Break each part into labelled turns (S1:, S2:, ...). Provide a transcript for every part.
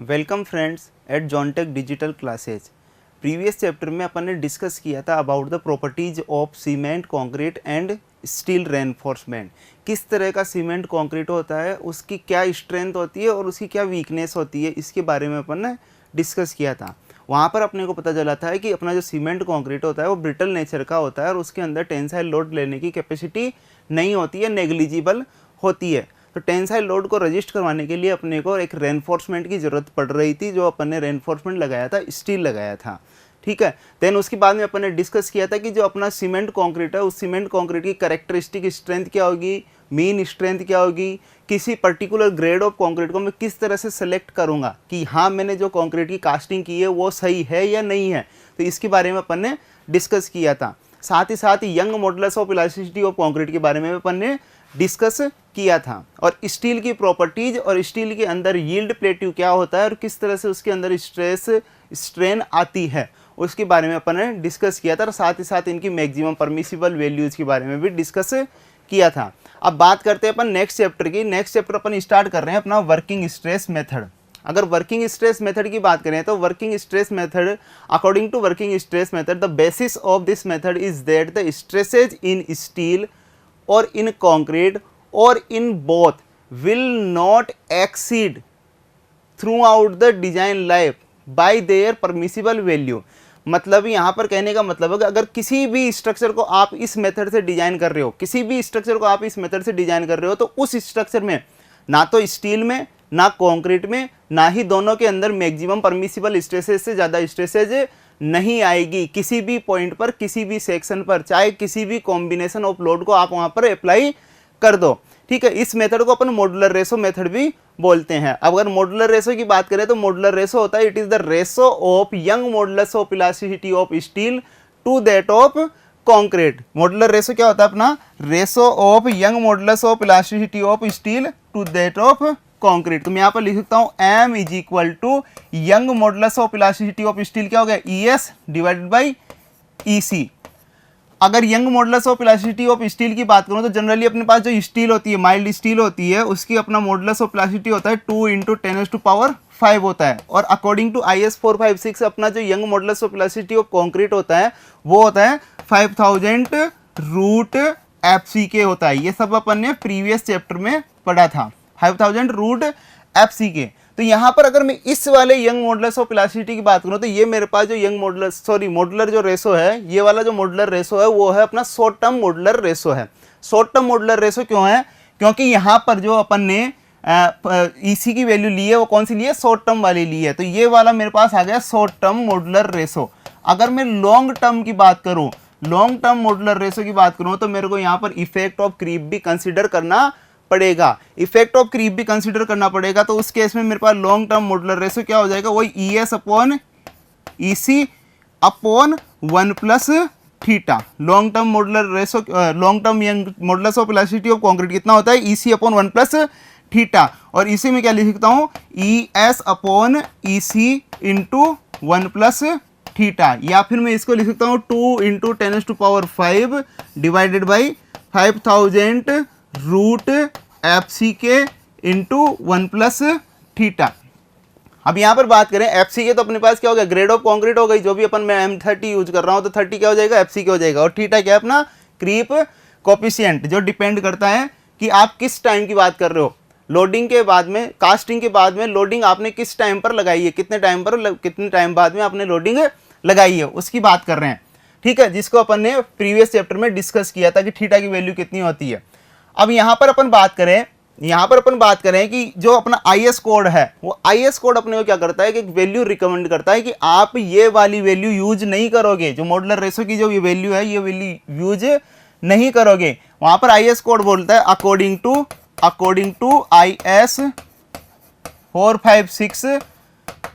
S1: Welcome friends at Johntech digital classes. Previous chapter में अपन ने डिस्कस किया था about the properties of cement, concrete and steel reinforcement. किस तरह का सीमेंट कंक्रीट होता है, उसकी क्या स्ट्रेंथ होती है और उसकी क्या वीकनेस होती है, इसके बारे में अपन ने डिस्कस किया था। वहाँ पर अपने को पता चला था कि अपना जो सीमेंट कंक्रीट होता है वो ब्रिटल नेचर का होता है और उसके अंदर टेंसाइल लोड लेने की कैपेसिटी नहीं होती है, नेग्लिजिबल होती है। तो टेंसाइल लोड को रजिस्ट करवाने के लिए अपने को एक रेनफोर्समेंट की ज़रूरत पड़ रही थी, जो अपन ने रेनफोर्समेंट लगाया था, स्टील लगाया था। ठीक है, देन उसके बाद में अपन ने डिस्कस किया था कि जो अपना सीमेंट कंक्रीट है उस सीमेंट कंक्रीट की कैरेक्टरिस्टिक स्ट्रेंथ क्या होगी, मीन स्ट्रेंथ क्या होगी, किसी पर्टिकुलर ग्रेड ऑफ कंक्रीट को मैं किस तरह से सेलेक्ट करूंगा कि हाँ मैंने जो कंक्रीट की कास्टिंग की है वो सही है या नहीं है। तो इसके बारे में अपन ने डिस्कस किया था। साथ ही Young modulus of elasticity of concrete के बारे में अपन ने डिस्कस किया था, और स्टील की प्रॉपर्टीज और स्टील के अंदर यील्ड प्लेट्यू क्या होता है और किस तरह से उसके अंदर स्ट्रेस स्ट्रेन आती है उसके बारे में अपन ने डिस्कस किया था। और साथ ही इनकी मैक्सिमम परमिसिबल वैल्यूज़ के बारे में भी डिस्कस किया था। अब बात करते हैं अपन नेक्स्ट चैप्टर की। नेक्स्ट चैप्टर अपन स्टार्ट कर रहे हैं अपना वर्किंग स्ट्रेस मेथड। अगर वर्किंग स्ट्रेस मेथड की बात करें तो working stress method, according to working stress method, the basis of this method is that the stresses in steel और इन कंक्रीट और in both will not exceed throughout the design life by their permissible value। मतलब यहाँ पर कहने का मतलब है कि अगर किसी भी स्ट्रक्चर को आप इस मेथड से डिजाइन कर रहे हो, किसी भी स्ट्रक्चर को आप इस मेथड से डिजाइन कर रहे हो, तो उस स्ट्रक्चर में ना तो स्टील में ना कंक्रीट में ना ही दोनों के अंदर मैक्सिमम परमिसिबल स्ट्रेसेज से ज़्यादा स्ट्रेसेज नहीं आएगी। किसी भी पॉइंट पर, किसी भी सेक्शन पर, चाहे किसी भी कॉम्बिनेशन ऑफ लोड को आप वहाँ पर अप्लाई कर दो। ठीक है, इस मेथड को अपन मॉडुलर रेशो मेथड भी बोलते हैं। अब अगर मॉडुलर रेशो की बात करें तो मॉडुलर रेशो होता है, it is the ratio of Young modulus of elasticity of steel to that of concrete. Modular ratio क्या होता है अपना? Ratio of Young modulus of elasticity of steel to that of concrete. तो मैं यहाँ पर लिख सकता हूँ M is equal to Young modulus of elasticity of steel क्या हो गया, ES डिवाइडेड बाई EC। अगर Young modulus of elasticity of steel की बात करूं तो जनरली अपने पास जो स्टील होती है, माइल्ड स्टील होती है, उसकी अपना मॉडुलस ऑफ इलास्टिसिटी होता है 2 × 10⁵ होता है। और अकॉर्डिंग टू IS 456 अपना जो young modulus of elasticity of concrete होता है वो होता है 5000 रूट FCK होता है। ये सब अपन ने प्रीवियस चैप्टर में पढ़ा था, 5000 रूट FCK। तो यहाँ पर अगर मैं इस वाले यंग मॉडुलस ऑफ इलास्टिसिटी की बात करूँ तो ये मेरे पास जो यंग मॉडुलर जो रेशो है, ये वाला जो मॉडुलर रेशो है वो है अपना शॉर्ट टर्म मॉडुलर रेशो है। शॉर्ट टर्म मॉडुलर रेशो क्यों है? क्योंकि यहाँ पर जो अपन ने EC की वैल्यू ली है वो कौन सी ली है? शॉर्ट टर्म वाली ली है। तो ये वाला मेरे पास आ गया शॉर्ट टर्म मॉडुलर रेशो। अगर मैं लॉन्ग टर्म की बात करूँ, लॉन्ग टर्म मॉडुलर रेशो की बात करूँ तो मेरे को यहाँ पर इफेक्ट ऑफ क्रीप भी कंसिडर करना पड़ेगा। इफेक्ट ऑफ क्रीप भी कंसीडर करना पड़ेगा। तो उस केस में मेरे पास लॉन्ग टर्म मॉडुलर रेशो क्या हो जाएगा, वही ES upon EC upon 1+θ। Long term modular ratio, long term Young modulus of elasticity of concrete कितना होता है, EC अपॉन 1+θ। और इसी में क्या लिख सकता हूँ, ES अपॉन EC इंटू 1+θ। या फिर मैं इसको लिख सकता हूँ 2 × 10⁵ divided by 5000 root FCK into 1+θ। अब यहाँ पर बात करें FCK तो अपने पास क्या हो गया, ग्रेड ऑफ कंक्रीट हो गई, जो भी अपन मैं M30 यूज कर रहा हूँ तो 30 क्या हो जाएगा, FCK हो जाएगा। और थीटा क्या है अपना क्रीप कोफिशिएंट, जो डिपेंड करता है कि आप किस टाइम की बात कर रहे हो। लोडिंग के बाद में, कास्टिंग के बाद में लोडिंग आपने किस टाइम पर लगाई है, कितने टाइम बाद में आपने लोडिंग लगाई है, उसकी बात कर रहे हैं। ठीक है, जिसको अपन ने प्रीवियस चैप्टर में डिस्कस किया था कि थीटा की वैल्यू कितनी होती है। अब यहाँ पर अपन बात करें कि जो अपना IS कोड है, वो IS कोड अपने को क्या करता है कि एक वैल्यू रिकमेंड करता है कि आप ये वाली वैल्यू यूज नहीं करोगे, जो मॉडुलर रेशो की जो ये वैल्यू है ये वैल्यू यूज नहीं करोगे। वहां पर IS कोड बोलता है अकॉर्डिंग टू IS 456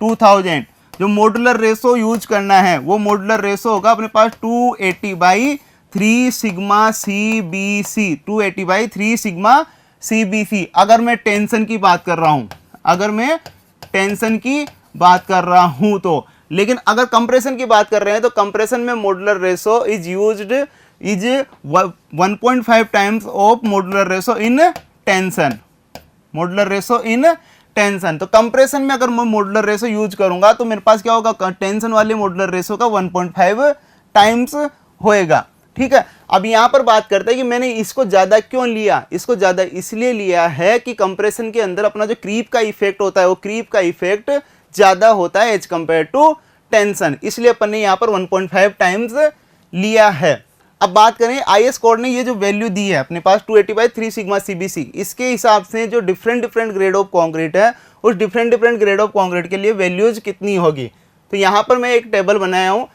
S1: 2000 जो मॉडुलर रेशो यूज करना है वो मॉडुलर रेशो होगा अपने पास 280/3 सिग्मा CBC, 280/3 सिग्मा CBC। अगर मैं टेंशन की बात कर रहा हूं तो, लेकिन अगर कंप्रेशन की बात कर रहे हैं तो कंप्रेशन में modular ratio is 1.5 times of modular ratio in tension. Modular ratio in tension. तो कंप्रेशन में अगर मैं मॉडुलर रेशो यूज करूंगा तो मेरे पास क्या होगा, टेंशन वाले मॉडुलर रेशो का 1.5 टाइम्स होएगा। ठीक है, अब यहां पर बात करते हैं कि मैंने इसको ज्यादा क्यों लिया। इसको ज्यादा इसलिए लिया है कि कंप्रेशन के अंदर अपना जो क्रीप का इफेक्ट होता है वो क्रीप का इफेक्ट ज्यादा होता है एज कंपेयर टू टेंशन, इसलिए अपन ने यहाँ पर 1.5 टाइम्स लिया है। अब बात करें IS कोड ने ये जो वैल्यू दी है अपने पास 280/3 सिग्मा CBC, इसके हिसाब से जो डिफरेंट ग्रेड ऑफ कॉन्क्रीट है उस डिफरेंट ग्रेड ऑफ कॉन्क्रीट के लिए वैल्यूज कितनी होगी। तो यहाँ पर मैं एक टेबल बनाया हूँ,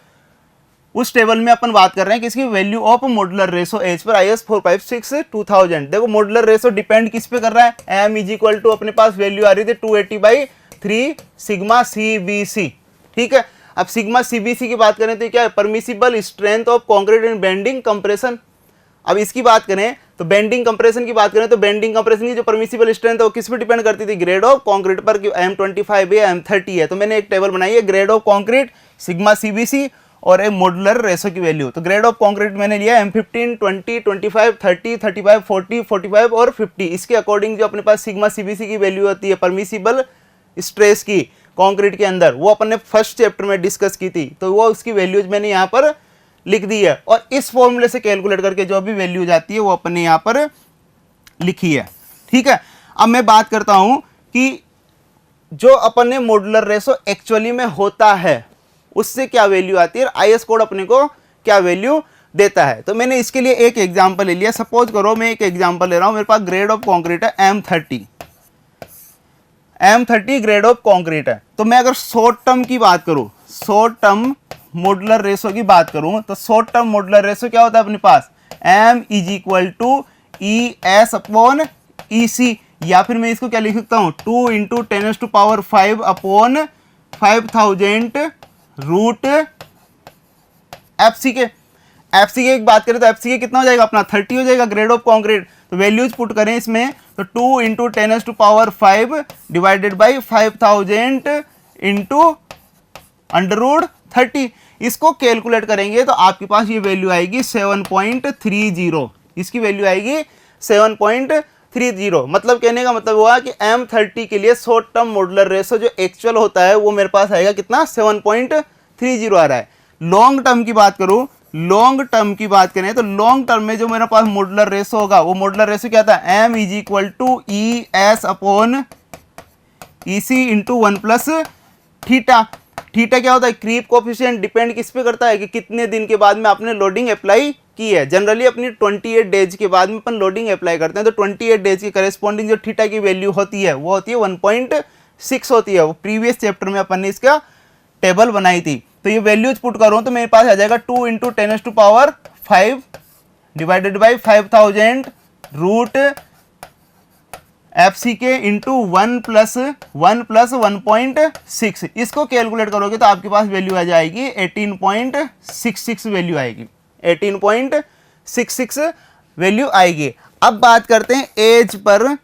S1: उस टेबल में अपन बात कर रहे हैं कि इसकी value of modular ratio as पर IS 456/2000। देखो मॉडुलर रेशो डिपेंड किस पे कर रहा है, M इज टू अपने पास वैल्यू आ रही थी 280/3 सिग्मा CBC। ठीक है, अब सिग्मा CBC की बात करें तो क्या है, permissible strength of concrete in bending compression. अब इसकी बात करें तो बेंडिंग कंप्रेशन की बात करें तो बेंडिंग कंप्रेशन की जो परमिसिबल स्ट्रेंथ है वो किस पे डिपेंड करती थी, ग्रेड ऑफ कॉन्क्रीट पर, M25 है M30 है। तो मैंने एक टेबल बनाई है grade of concrete, sigma CBC और एक मॉडुलर रेशो की वैल्यू। तो ग्रेड ऑफ कॉन्क्रीट मैंने लिया M15, 20, 25, 30, 35, 40, 45 और 50। इसके अकॉर्डिंग जो अपने पास सिग्मा CBC की वैल्यू होती है परमिसिबल स्ट्रेस की कंक्रीट के अंदर, वो अपन ने फर्स्ट चैप्टर में डिस्कस की थी, तो वो उसकी वैल्यूज मैंने यहाँ पर लिख दी है और इस फॉर्मूले से कैलकुलेट करके जो भी वैल्यूज आती है वो अपन ने यहाँ पर लिखी है। ठीक है, अब मैं बात करता हूँ कि जो अपन ने मॉडुलर रेशो एक्चुअली में होता है उससे क्या वैल्यू आती है, IS कोड अपने को क्या वैल्यू देता है। तो मैंने इसके लिए एक एग्जाम्पल ले लिया। सपोज करो मैं एक एग्जाम्पल ले रहा हूँ, मेरे पास ग्रेड ऑफ कॉन्क्रीट है M30 ग्रेड ऑफ कॉन्क्रीट है। तो मैं अगर शॉर्ट टर्म की बात करूं, शॉर्ट टर्म मॉडुलर रेशो की बात करूं तो शॉर्ट टर्म मॉडुलर रेशो क्या होता है अपने पास, M इज ES/EC, या फिर मैं इसको क्या लिख सकता हूं 2 × 10⁵ रूट FCK। FCK की बात करें तो FCK कितना हो जाएगा अपना 30 हो जाएगा ग्रेड ऑफ कॉन्क्रीट। तो वैल्यूज पुट करें इसमें तो 2 × 10⁵ डिवाइडेड बाई 5000 इंटू √30। इसको कैलकुलेट करेंगे तो आपके पास ये वैल्यू आएगी 7.30। इसकी वैल्यू आएगी 7.30। मतलब कहने का मतलब हुआ कि M30 के लिए शॉर्ट टर्म मॉडुलर रेशो जो एक्चुअल होता है वो मेरे पास आएगा कितना, 7.30 आ रहा है। लॉन्ग टर्म की बात करूं, लॉन्ग टर्म की बात करें तो लॉन्ग टर्म में जो मेरे पास मॉडुलर रेशो होगा वो मॉडुलर रेशो क्या था, M is ES/EC into 1+θ। Theta क्या होता है, क्रीप कोफिशिएंट, डिपेंड किस पे करता है कि कितने दिन के बाद में आपने लोडिंग अप्लाई की है। जनरली अपनी 28 डेज के बाद में अपन लोडिंग अप्लाई करते हैं, तो 28 डेज की करेस्पॉन्डिंग जो थीटा की वैल्यू होती है वो होती है 1.6 होती है। वो प्रीवियस चैप्टर में अपन ने इसका टेबल बनाई थी। तो ये वैल्यूज पुट करूँ तो मेरे पास आ जाएगा 2 × 10⁵ divided by 5000 root FCK into 1+1+1.6। इसको कैलकुलेट करोगे तो आपके पास वैल्यू आ जाएगी 18.66 वैल्यू आएगी, 18.66 वैल्यू आएगी। अब बात करते हैं एज पर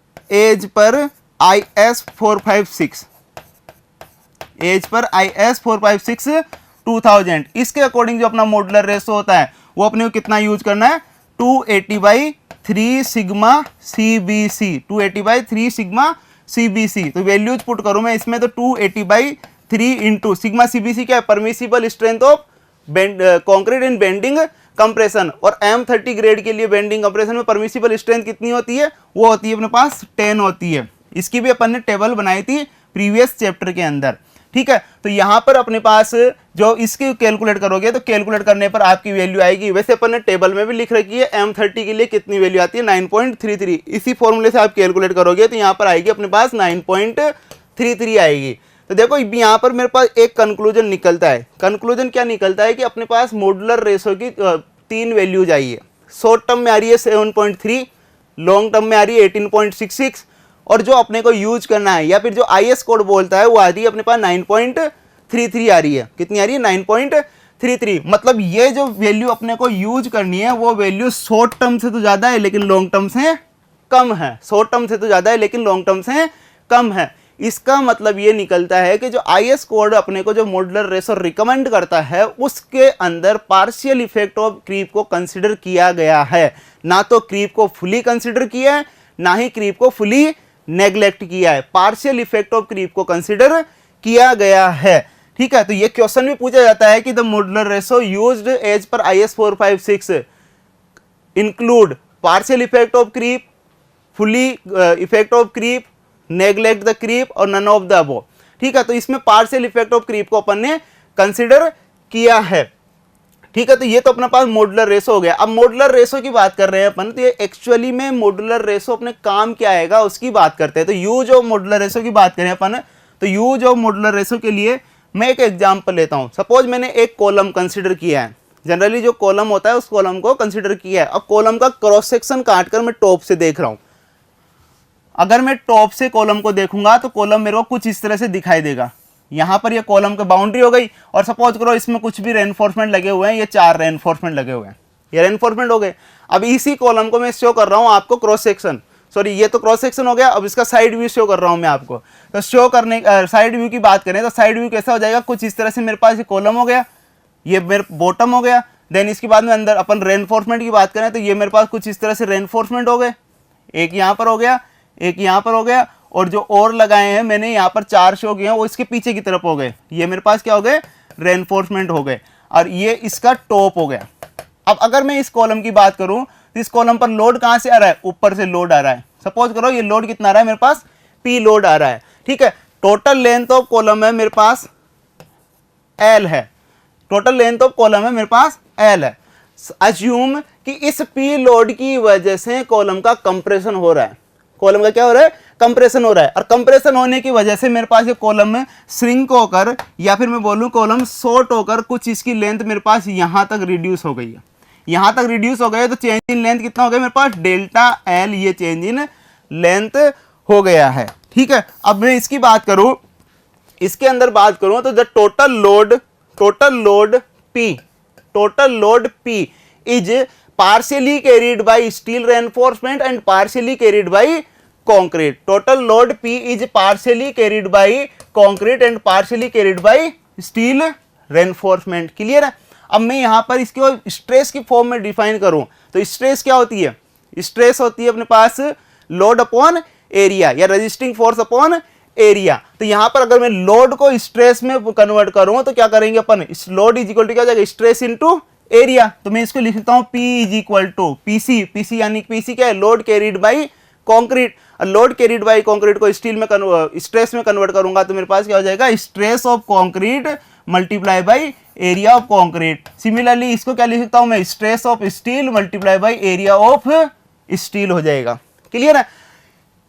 S1: IS 456, एज पर IS 456 2000। इसके अकॉर्डिंग जो अपना मॉडुलर रेशो होता है वो अपने को कितना यूज करना है, 280/3 सिग्मा CBC, 280/3 सिग्मा CBC। तो वैल्यूज पुट करूं मैं इसमें तो 280/3 इंटू सिग्मा CBC क्या है, permissible strength of concrete in bending compression. और M30 ग्रेड के लिए बेंडिंग कंप्रेशन में परमिसिबल स्ट्रेंथ कितनी होती है, वो होती है अपने पास 10 होती है। इसकी भी अपन ने टेबल बनाई थी प्रीवियस चैप्टर के अंदर। ठीक है, तो यहां पर अपने पास जो इसकी कैलकुलेट करोगे तो कैलकुलेट करने पर आपकी वैल्यू आएगी, वैसे अपन ने टेबल में भी लिख रखी है M30 के लिए कितनी वैल्यू आती है 9.33। इसी फॉर्मूले से आप कैलकुलेट करोगे तो यहां पर आएगी अपने पास 9.33 आएगी। तो देखो यहाँ पर मेरे पास एक कंक्लूजन निकलता है। कंक्लूजन क्या निकलता है कि अपने पास मॉडुलर रेशो की 3 वैल्यूज आई है। शॉर्ट टर्म में आ रही है 7.3, लॉन्ग टर्म में आ रही है 18.66, और जो अपने को यूज करना है या फिर जो IS कोड बोलता है वो आ रही है अपने पास 9.33 आ रही है। कितनी आ रही है, 9.33। मतलब ये जो वैल्यू अपने को यूज करनी है वो वैल्यू शॉर्ट टर्म से तो ज्यादा है लेकिन लॉन्ग टर्म से कम है, शॉर्ट टर्म से तो ज्यादा है लेकिन लॉन्ग टर्म से कम है। इसका मतलब ये निकलता है कि जो IS कोड अपने को जो मॉडुलर रेशो रिकमेंड करता है उसके अंदर पार्शियल इफेक्ट ऑफ क्रीप को कंसिडर किया गया है, ना तो क्रीप को फुली कंसिडर किया है ना ही क्रीप को फुली नेग्लेक्ट किया है, पार्शियल इफेक्ट ऑफ क्रीप को कंसिडर किया गया है। ठीक है, तो ये क्वेश्चन भी पूछा जाता है कि the modular ratio used as पर IS 456 include partial effect of creep, fully effect of creep, neglect the creep और नन ऑफ द अबव। ठीक है, तो इसमें पार्शियल इफेक्ट ऑफ क्रीप को अपन ने कंसिडर किया है। ठीक है, तो ये तो अपने पास मॉडुलर रेशो हो गया। अब मॉडुलर रेशो की बात कर रहे हैं अपन, तो ये एक्चुअली में मॉडुलर रेशो अपने काम क्या आएगा उसकी बात करते हैं। तो यूज ऑफ मॉडुलर रेशो की बात करें अपन, तो यूज ऑफ मॉडुलर रेशो के लिए मैं एक एग्जांपल लेता हूं। सपोज मैंने एक कॉलम कंसिडर किया है, जनरली जो कॉलम होता है उस कॉलम को कंसिडर किया है। अब कॉलम का क्रॉस सेक्शन काटकर मैं टॉप से देख रहा हूं। अगर मैं टॉप से कॉलम को देखूंगा तो कॉलम मेरे को कुछ इस तरह से दिखाई देगा। यहाँ पर ये कॉलम की बाउंड्री हो गई और सपोज करो इसमें कुछ भी रेनफोर्समेंट लगे हुए हैं, ये 4 रेनफोर्समेंट लगे हुए हैं, ये रेनफोर्समेंट हो गए। अब इसी कॉलम को मैं शो कर रहा हूँ आपको क्रॉस सेक्शन, सॉरी ये तो क्रॉस सेक्शन हो गया, अब इसका साइड व्यू शो कर रहा हूँ मैं आपको। तो शो करने साइड व्यू की बात करें तो साइड व्यू कैसा हो जाएगा, कुछ इस तरह से मेरे पास ये कॉलम हो गया, ये मेरे बॉटम हो गया। देन इसके बाद में अंदर अपन रेनफोर्समेंट की बात करें तो ये मेरे पास कुछ इस तरह से रेनफोर्समेंट हो गए, एक यहाँ पर हो गया, एक यहाँ पर हो गया, और जो और लगाए हैं मैंने यहाँ पर 4 शो किए हैं वो इसके पीछे की तरफ हो गए। ये मेरे पास क्या हो गए, रेनफोर्समेंट हो गए, और ये इसका टॉप हो गया। अब अगर मैं इस कॉलम की बात करूं तो इस कॉलम पर लोड कहाँ से आ रहा है, ऊपर से लोड आ रहा है। सपोज करो ये लोड कितना आ रहा है मेरे पास, P लोड आ रहा है। ठीक है, टोटल लेंथ ऑफ कॉलम है मेरे पास L है, टोटल लेंथ ऑफ कॉलम है मेरे पास L है। अज्यूम कि इस P लोड की वजह से कॉलम का कंप्रेशन हो रहा है, कॉलम का क्या हो रहा है, कंप्रेशन हो रहा है। और कंप्रेशन होने की वजह से मेरे पास ये कॉलम में श्रिंक होकर, या फिर मैं बोलूं कॉलम शॉर्ट होकर, कुछ इसकी लेंथ मेरे पास यहां तक रिड्यूस हो गई है, यहां तक रिड्यूस हो गया। तो चेंज इन लेंथ कितना हो गया मेरे पास, डेल्टा L, ये चेंज इन लेंथ हो गया है। ठीक है, अब मैं इसकी बात करूं, इसके अंदर बात करूं तो the total load P is partially carried by steel reinforcement and partially carried by concrete. Total load P is partially carried by concrete and partially carried by steel reinforcement. Clear है। अब मैं यहाँ पर इसको स्ट्रेस की form में define करूँ तो स्ट्रेस क्या होती है, स्ट्रेस होती है अपने पास लोड अपॉन एरिया या रेजिस्टिंग फोर्स अपॉन एरिया। तो यहाँ पर अगर मैं लोड को स्ट्रेस में कन्वर्ट करूँ तो क्या करेंगे अपन, लोड इज इक्वल टू क्या हो जाएगा, स्ट्रेस इनटू एरिया। तो मैं इसको लिख लेता हूँ P is equal to PC यानी PC क्या है, load carried by concrete. Load carried by concrete को स्टील में स्ट्रेस में कन्वर्ट करूंगा तो मेरे पास क्या हो जाएगा, stress of concrete multiply by area of concrete. Similarly इसको क्या लिख सकता हूं मैं, stress of steel multiply by area of steel हो जाएगा। क्लियर है,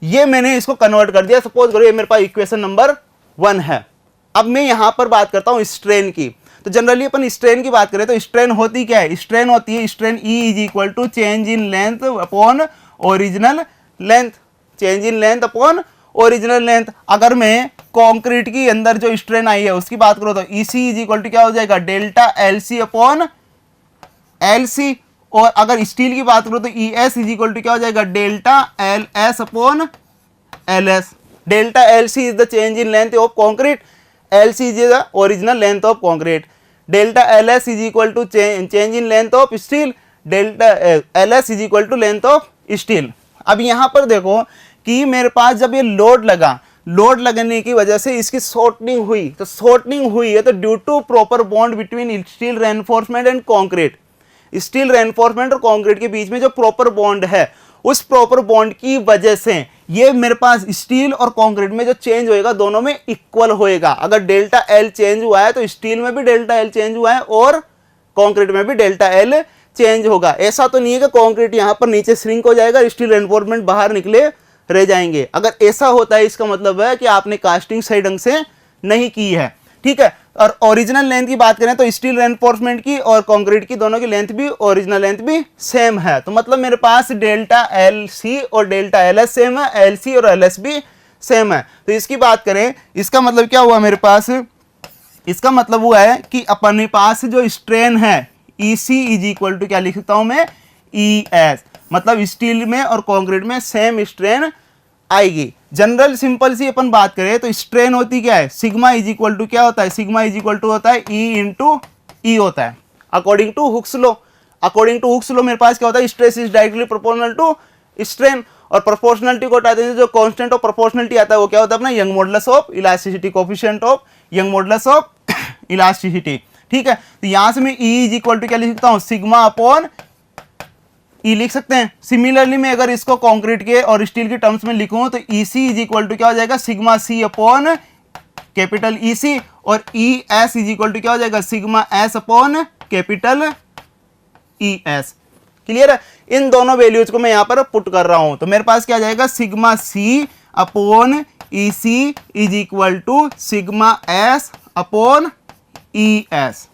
S1: ये मैंने इसको कन्वर्ट कर दिया। सपोज करो ये मेरे पास इक्वेशन नंबर 1 है। अब मैं यहां पर बात करता हूं स्ट्रेन की। तो जनरली अपन स्ट्रेन की बात करें तो स्ट्रेन होती क्या है, स्ट्रेन होती है strain E is equal to change in length upon original length, change in length upon original length. अगर मैं कंक्रीट की अंदर जो स्ट्रेन आई है उसकी बात करो तो EC इज इक्वल टू क्या हो जाएगा, डेल्टा LC अपॉन LC। और अगर स्टील की बात करो तो ES इज इक्वल टू क्या हो जाएगा, delta LS upon LS। Delta LC is the change in length of concrete, LC is the original length of concrete. Delta LS is equal to change in length of steel. Delta LS is equal to length of steel. अब यहाँ पर देखो कि मेरे पास जब ये load लगा, load लगने की वजह से इसकी शॉर्टनिंग हुई, तो शॉर्टनिंग हुई है तो due to proper bond between steel reinforcement and concrete, steel reinforcement और कॉन्क्रीट के बीच में जो प्रॉपर बॉन्ड है, उस प्रॉपर बॉन्ड की वजह से ये मेरे पास स्टील और कंक्रीट में जो चेंज होएगा दोनों में इक्वल होएगा। अगर डेल्टा L चेंज हुआ है तो स्टील में भी डेल्टा L चेंज हुआ है और कंक्रीट में भी डेल्टा L चेंज होगा। ऐसा तो नहीं है कि कंक्रीट यहाँ पर नीचे श्रिंक हो जाएगा, स्टील रेनफोर्समेंट बाहर निकले रह जाएंगे। अगर ऐसा होता है इसका मतलब है कि आपने कास्टिंग सही ढंग से नहीं की है। ठीक है, और ओरिजिनल लेंथ की बात करें तो स्टील रेनफोर्समेंट की और कंक्रीट की दोनों की लेंथ भी, ओरिजिनल लेंथ भी सेम है। तो मतलब मेरे पास डेल्टा LC और डेल्टा LS सेम है, LC और LS भी सेम है। तो इसकी बात करें, इसका मतलब क्या हुआ मेरे पास, इसका मतलब हुआ है कि अपने पास जो स्ट्रेन है EC इज इक्वल टू क्या लिख सकता हूं मैं, ES। मतलब स्टील में और कंक्रीट में सेम स्ट्रेन आएगी। जनरल सिंपल सी अपन बात करें तो स्ट्रेन होती क्या है, सिग्मा इज इक्वल टू क्या होता है, सिग्मा इज इक्वल टू होता है E इंटू E होता है according to Hooke's law. According to Hooke's law मेरे पास क्या होता है, stress is directly proportional to strain. और प्रोपोर्शनलिटी को हटा देंगे, जो कांस्टेंट ऑफ प्रोपोर्शनलिटी आता है वो क्या होता है अपना young modulus of elasticity, coefficient of Young modulus of elasticity. ठीक है, तो यहां से मैं E इज इक्वल टू क्या लिख सकता हूं, सिग्मा अपॉन E लिख सकते हैं। सिमिलरली मैं अगर इसको कंक्रीट के और स्टील के टर्म्स में लिखूं तो EC इज इक्वल टू क्या हो जाएगा, sigma C upon capital EC, और ES इज इक्वल टू क्या हो जाएगा, sigma S upon capital ES। Clear है, इन दोनों वैल्यूज को मैं यहां पर पुट कर रहा हूं तो मेरे पास क्या आ जाएगा, sigma C upon EC is equal to sigma S upon ES।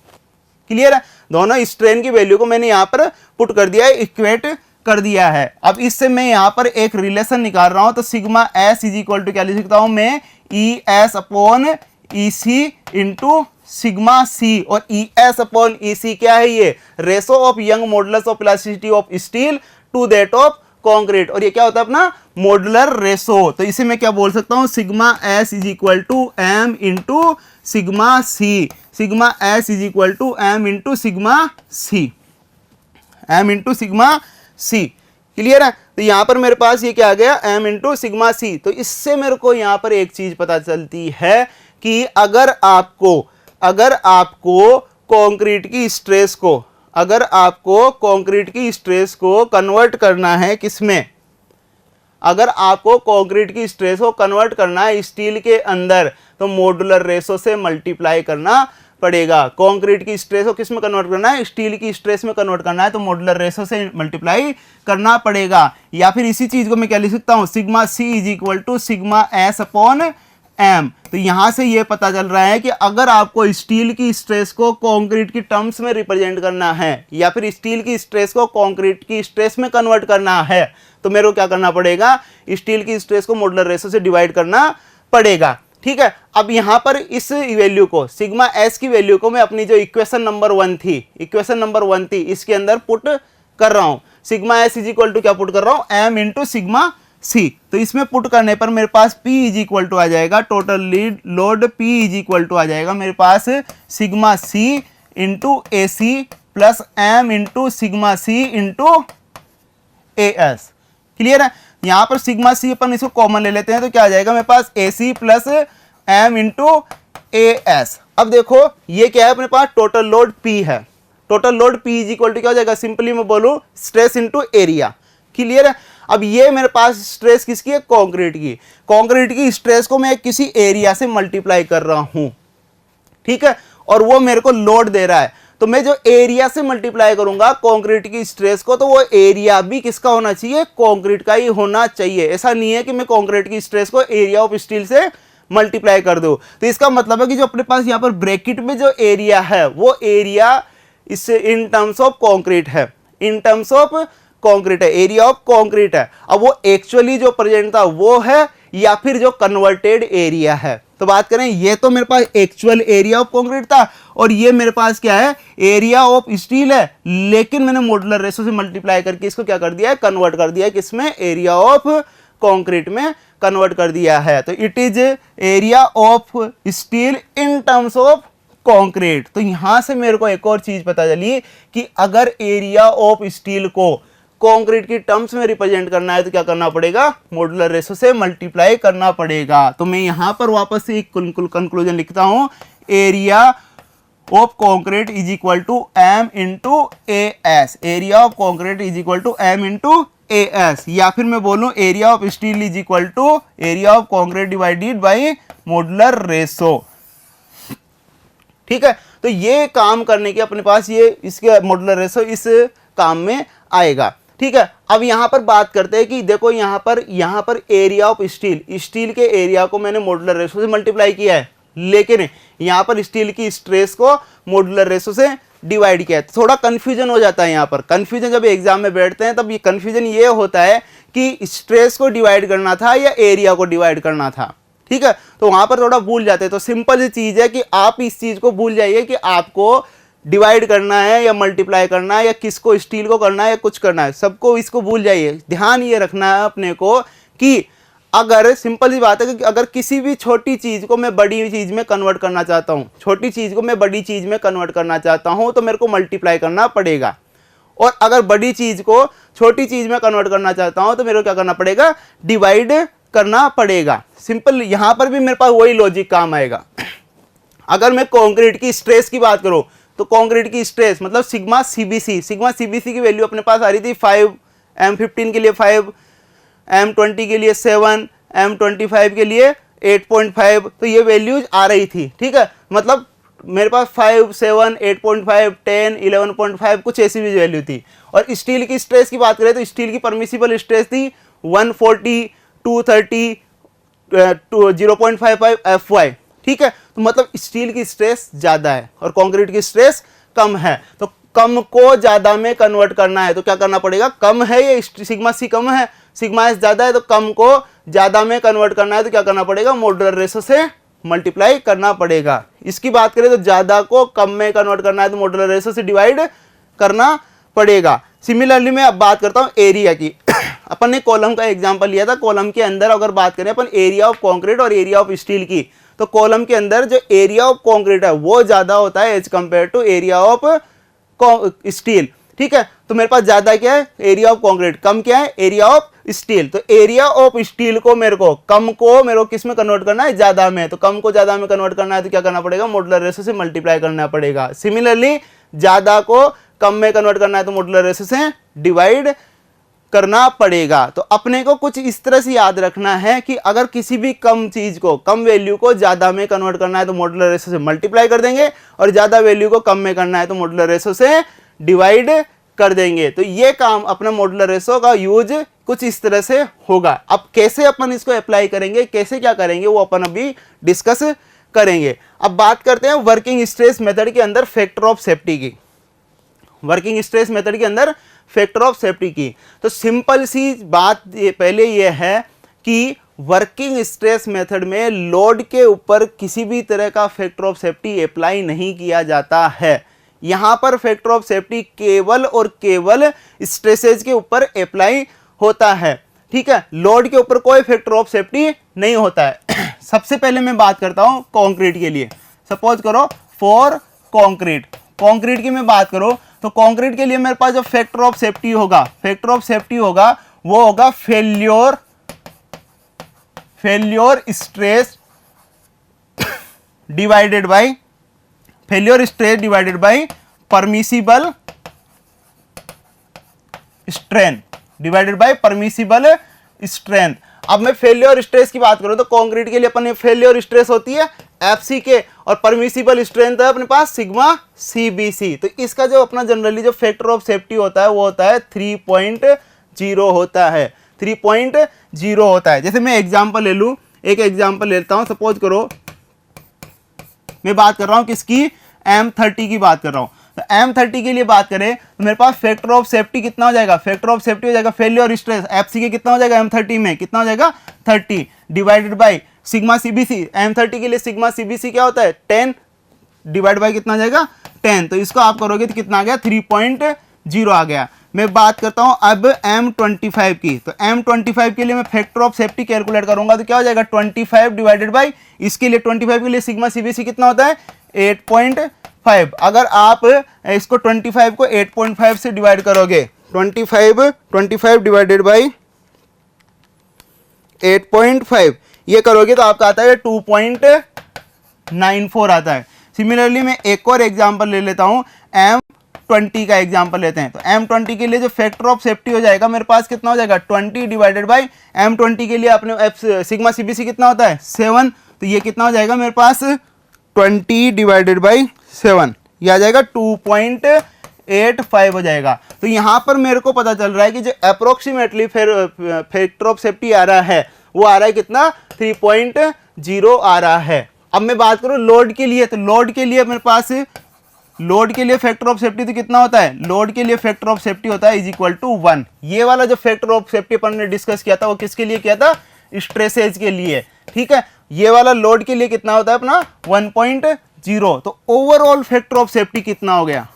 S1: Clear है, दोनों स्ट्रेन की वैल्यू को मैंने यहां पर पुट कर दिया है, इक्वेट कर दिया है। अब इससे मैं यहां पर एक रिलेशन निकाल रहा हूं तो sigma S is equal to क्या लिख सकता हूं मैं, ES upon EC into sigma C, और ES अपॉन EC क्या है, ये ratio of Young modulus of elasticity of steel to that of concrete, और ये क्या होता है अपना मॉडुलर रेशो। तो इसे मैं क्या बोल सकता हूं, sigma S is equal to M into sigma C, sigma S is equal to M into sigma C, M into sigma C। Clear है, तो यहां पर मेरे पास ये क्या आ गया, M इंटू सिग्मा C। तो इससे मेरे को यहां पर एक चीज पता चलती है कि अगर आपको कंक्रीट की स्ट्रेस को, अगर आपको कंक्रीट की स्ट्रेस को कन्वर्ट करना है किसमें, अगर आपको कंक्रीट की स्ट्रेस को कन्वर्ट करना है स्टील के अंदर तो मॉडुलर रेशो से मल्टीप्लाई करना पड़ेगा। कंक्रीट की स्ट्रेस को किस में कन्वर्ट करना है, स्टील की स्ट्रेस में कन्वर्ट करना है तो मॉडुलर रेशो से मल्टीप्लाई करना पड़ेगा। या फिर इसी चीज को मैं क्या लिख सकता हूं, sigma C is equal to sigma S upon M। तो यहां से ये पता चल रहा है कि अगर आपको स्टील की स्ट्रेस को कंक्रीट की टर्म्स में रिप्रेजेंट करना है या फिर स्टील की स्ट्रेस को कंक्रीट की स्ट्रेस में कन्वर्ट करना है तो मेरे को क्या करना पड़ेगा, स्टील की स्ट्रेस को मॉडुलर रेशो से डिवाइड करना पड़ेगा। ठीक है, अब यहां पर इस वैल्यू को, सिग्मा S की वैल्यू को मैं अपनी जो इक्वेशन नंबर 1 थी इसके अंदर पुट कर रहा हूं। Sigma S is equal to क्या पुट कर रहा हूं, M इंटू सिग्मा C। तो इसमें पुट करने पर मेरे पास P इज इक्वल टू आ जाएगा, total load P is equal to आ जाएगा मेरे पास sigma C into AC plus M into sigma C into AS। Clear है, यहां पर सिग्मा C अपन इसको कॉमन ले लेते हैं तो क्या आ जाएगा मेरे पास AC plus M into AS। अब देखो ये क्या है, अपने पास टोटल लोड P है, total load P is equal to क्या हो जाएगा, सिंपली मैं बोलूं स्ट्रेस इंटू एरिया। क्लियर है, अब ये मेरे पास स्ट्रेस किसकी है, कंक्रीट की, कंक्रीट की स्ट्रेस को मैं किसी एरिया से मल्टीप्लाई कर रहा हूं। ठीक है, और वो मेरे को लोड दे रहा है तो मैं जो एरिया से मल्टीप्लाई करूंगा कंक्रीट की स्ट्रेस को तो वो एरिया भी किसका होना चाहिए, कंक्रीट का ही होना चाहिए। ऐसा नहीं है कि मैं कंक्रीट की स्ट्रेस को एरिया ऑफ स्टील से मल्टीप्लाई कर दूं। तो इसका मतलब है कि जो अपने पास यहाँ पर ब्रैकेट में जो एरिया है वो एरिया इससे इन टर्म्स ऑफ कंक्रीट है, इन टर्म्स ऑफ कंक्रीट है, एरिया ऑफ कंक्रीट है। अब वो एक्चुअली जो प्रेजेंट था वो है या फिर जो कन्वर्टेड एरिया है। तो बात करें, ये तो मेरे पास एक्चुअल एरिया ऑफ कंक्रीट था और ये मेरे पास क्या है, एरिया ऑफ स्टील है, लेकिन मैंने मॉडुलर रेशो से मल्टीप्लाई करके इसको क्या कर दिया है, कन्वर्ट कर दिया है किसमें, एरिया ऑफ कंक्रीट में कन्वर्ट कर दिया है। तो it is area of steel in terms of concrete. तो यहां से मेरे को एक और चीज पता चली कि अगर एरिया ऑफ स्टील को कंक्रीट की टर्म्स में रिप्रेजेंट करना है तो क्या करना पड़ेगा, मॉडुलर रेशो से मल्टीप्लाई करना पड़ेगा। तो मैं यहां पर वापस से एक कंक्लूजन लिखता हूं, area of concrete is equal to M into AS, area of concrete is equal to M into AS, या फिर मैं बोलूं area of steel is equal to area of concrete divided by modular ratio. ठीक है, तो ये काम करने के अपने पास ये इसके मॉडुलर रेशो इस काम में आएगा। ठीक है, अब यहां पर बात करते हैं कि देखो यहां पर एरिया ऑफ स्टील के एरिया को मैंने मॉडुलर रेशो से मल्टीप्लाई किया है, लेकिन यहां पर स्टील की स्ट्रेस को मॉडुलर रेशो से डिवाइड किया है। थोड़ा कंफ्यूजन हो जाता है यहां पर, कंफ्यूजन जब एग्जाम में बैठते हैं तब ये कंफ्यूजन ये होता है कि स्ट्रेस को डिवाइड करना था या एरिया को डिवाइड करना था। ठीक है, तो वहां पर थोड़ा भूल जाते हैं। तो सिंपल सी चीज है कि आप इस चीज को भूल जाइए कि आपको डिवाइड करना है या मल्टीप्लाई करना है या किसको, स्टील को करना है या कुछ करना है, सबको इसको भूल जाइए। ध्यान ये रखना है अपने को कि अगर सिंपल सी बात है कि अगर किसी भी छोटी चीज को मैं बड़ी चीज में कन्वर्ट करना चाहता हूं, छोटी चीज को मैं बड़ी चीज में कन्वर्ट करना चाहता हूं तो मेरे को मल्टीप्लाई करना पड़ेगा। और अगर बड़ी चीज को छोटी चीज में कन्वर्ट करना चाहता हूं तो मेरे को क्या करना पड़ेगा, डिवाइड करना पड़ेगा। सिंपल, यहां पर भी मेरे पास वही लॉजिक काम आएगा। अगर मैं कंक्रीट की स्ट्रेस की बात करूं तो कंक्रीट की स्ट्रेस मतलब सिग्मा सीबीसी की वैल्यू अपने पास आ रही थी 5, M15 के लिए 5, M20 के लिए 7, M25 के लिए 8.5, तो ये वैल्यूज आ रही थी। ठीक है, मतलब मेरे पास 5, 7, 8.5, 10, 11.5 कुछ ऐसी भी वैल्यू थी। और स्टील की स्ट्रेस की बात करें तो स्टील की परमिसिबल स्ट्रेस थी 140, 230, 0.55 FY। ठीक है, तो मतलब स्टील की स्ट्रेस ज़्यादा है और कंक्रीट की स्ट्रेस कम है। तो कम को ज़्यादा में कन्वर्ट करना है तो क्या करना पड़ेगा, कम है ये सिग्मा सी कम है, सिग्मा एस ज़्यादा है, तो कम को ज़्यादा में कन्वर्ट करना है तो क्या करना पड़ेगा, मॉड्यूलर रेशो से मल्टीप्लाई करना पड़ेगा। इसकी बात करें तो ज़्यादा को कम में कन्वर्ट करना है तो मॉड्यूलर रेशो से डिवाइड करना पड़ेगा। सिमिलरली मैं अब बात करता हूँ एरिया की। अपन ने कॉलम का एग्जांपल लिया था, कॉलम के अंदर अगर बात करें अपन एरिया ऑफ कंक्रीट और एरिया ऑफ स्टील की, तो कॉलम के अंदर जो एरिया ऑफ कंक्रीट है वो ज़्यादा होता है as compare to area of steel. ठीक है, तो मेरे पास ज़्यादा क्या है, एरिया ऑफ कंक्रीट, कम क्या है, एरिया ऑफ स्टील। तो एरिया ऑफ स्टील को मेरे को कम को मेरे को किस में कन्वर्ट करना है, ज़्यादा में। तो कम को ज़्यादा में कन्वर्ट करना है तो क्या करना पड़ेगा, मॉड्यूलर रेशो से मल्टीप्लाई करना पड़ेगा। सिमिलरली ज़्यादा को कम में कन्वर्ट करना है तो मॉड्यूलर रेशो से डिवाइड करना पड़ेगा। तो अपने को कुछ इस तरह से याद रखना है कि अगर किसी भी कम चीज को, कम वैल्यू को ज़्यादा में कन्वर्ट करना है तो मॉड्यूलर रेशो से मल्टीप्लाई कर देंगे, और ज़्यादा वैल्यू को कम में करना है तो मॉड्यूलर रेशो से डिवाइड कर देंगे। तो ये काम अपना मॉड्यूलर रेशो का यूज कुछ इस तरह से होगा। अब कैसे अपन इसको अप्लाई करेंगे, कैसे क्या करेंगे, वो अपन अभी डिस्कस करेंगे। अब बात करते हैं वर्किंग स्ट्रेस मेथड के अंदर फैक्टर ऑफ सेफ्टी की। वर्किंग स्ट्रेस मेथड के अंदर फैक्टर ऑफ सेफ्टी की, तो सिंपल सी बात पहले ये है कि वर्किंग स्ट्रेस मेथड में लोड के ऊपर किसी भी तरह का फैक्टर ऑफ सेफ्टी अप्लाई नहीं किया जाता है। यहां पर फैक्टर ऑफ सेफ्टी केवल और केवल स्ट्रेसेज के ऊपर अप्लाई होता है। ठीक है, लोड के ऊपर कोई फैक्टर ऑफ सेफ्टी नहीं होता है। सबसे पहले मैं बात करता हूं कंक्रीट के लिए। सपोज करो फॉर कंक्रीट की मैं बात करूं तो कंक्रीट के लिए मेरे पास जो फैक्टर ऑफ सेफ्टी होगा, वो होगा failure stress divided by permissible strength. अब मैं फेल्योर स्ट्रेस की बात करूं तो कंक्रीट के लिए अपने फेल्योर स्ट्रेस होती है FCK और परमिसिबल स्ट्रेंथ है अपने पास सिग्मा CBC। तो इसका जो अपना जनरली जो फैक्टर ऑफ सेफ्टी होता है वो होता है 3.0 होता है, 3.0 होता है। जैसे मैं एग्जांपल ले लूं, एक एग्जांपल लेता हूं। सपोज करो मैं बात कर रहा हूं किसकी, M30 की बात कर रहा हूं। तो M30 के लिए बात करें तो मेरे पास फैक्टर ऑफ सेफ्टी कितना हो जाएगा, फैक्टर ऑफ सेफ्टी हो जाएगा फेल्योर स्ट्रेस FCK कितना हो जाएगा M30 में, कितना हो जाएगा 30 divided by sigma CBC। M30 के लिए सिग्मा CBC क्या होता है 10 डिवाइड बाय कितना आ जाएगा 10। तो इसको आप करोगे तो कितना आ गया 3.0 आ गया। मैं बात करता हूं अब M25 की। तो M25 के लिए मैं फैक्टर ऑफ सेफ्टी कैलकुलेट करूंगा तो क्या हो जाएगा 25 डिवाइडेड बाय, इसके लिए 25 के लिए सिग्मा CBC कितना होता है 8.5। अगर आप इसको 25 को 8.5 से डिवाइड करोगे, 25 डिवाइडेड बाय 8.5 ये करोगे तो आपका आता है 2.94 आता है। सिमिलरली मैं एक और एग्जांपल ले लेता हूं, M20 का एग्जांपल लेते हैं। तो M20 के लिए जो फैक्टर ऑफ सेफ्टी हो जाएगा मेरे पास कितना हो जाएगा 20 डिवाइडेड बाय M20 के लिए अपने सिग्मा CBC कितना होता है 7। तो ये कितना हो जाएगा मेरे पास 20 डिवाइडेड बाय 7, ये आ जाएगा 2.85 हो जाएगा। तो यहां पर मेरे को पता चल रहा है कि जो अप्रोक्सीमेटली फैक्टर ऑफ सेफ्टी आ रहा है वो आ रहा है कितना 3.0 आ रहा है। अब मैं बात करूं लोड के लिए, तो लोड के लिए मेरे पास लोड के लिए फैक्टर ऑफ सेफ्टी तो कितना होता है, लोड के लिए फैक्टर ऑफ सेफ्टी होता है इज इक्वल टू 1। ये वाला जो फैक्टर ऑफ सेफ्टी अपन ने डिस्कस किया था वो किसके लिए किया था, स्ट्रेसेज के लिए। ठीक है, ये वाला लोड के लिए कितना होता है अपना 1.0। तो ओवरऑल फैक्टर ऑफ सेफ्टी कितना हो गया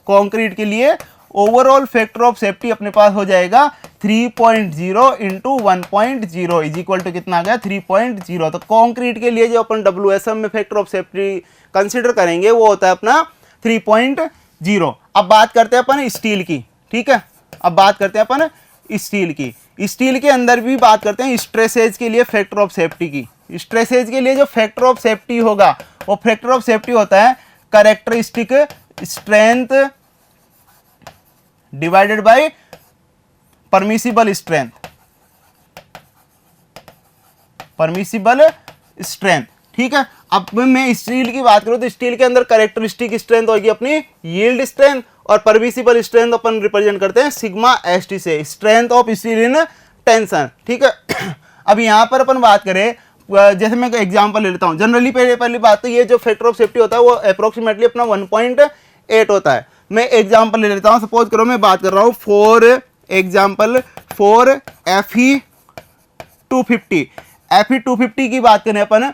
S1: कंक्रीट के लिए, ओवरऑल फैक्टर ऑफ सेफ्टी अपने पास हो जाएगा 3.0 इंटू 1.0 इज इक्वल टू कितना आ गया 3.0। तो कंक्रीट के लिए जो अपन WSM में फैक्टर ऑफ सेफ्टी कंसीडर करेंगे वो होता है अपना 3.0। अब बात करते हैं अपन स्टील की। ठीक है, अब बात करते हैं अपन स्टील की। स्टील के अंदर भी बात करते हैं स्ट्रेसेज के लिए फैक्टर ऑफ सेफ्टी की। स्ट्रेसेज के लिए जो फैक्टर ऑफ सेफ्टी होगा वो फैक्टर ऑफ सेफ्टी होता है characteristic strength divided by permissible strength. Permissible strength, ठीक है। अब मैं स्टील की बात करूं तो स्टील के अंदर कैरेक्टरिस्टिक स्ट्रेंथ होगी अपनी यील्ड स्ट्रेंथ, और परमिसिबल स्ट्रेंथ अपन रिप्रेजेंट करते हैं सिग्मा एसटी से, strength of steel in tension, ठीक है। अब यहां पर अपन बात करें, जैसे मैं एग्जांपल ले लेता हूं। जनरली पहली बात तो ये जो फैक्टर ऑफ सेफ्टी होता है वो अप्रोक्सीमेटली अपना 1.8 होता है। मैं एग्जांपल ले लेता हूं, सपोज करो मैं बात कर रहा हूं for example for FE 250। FE 250 की बात करें अपन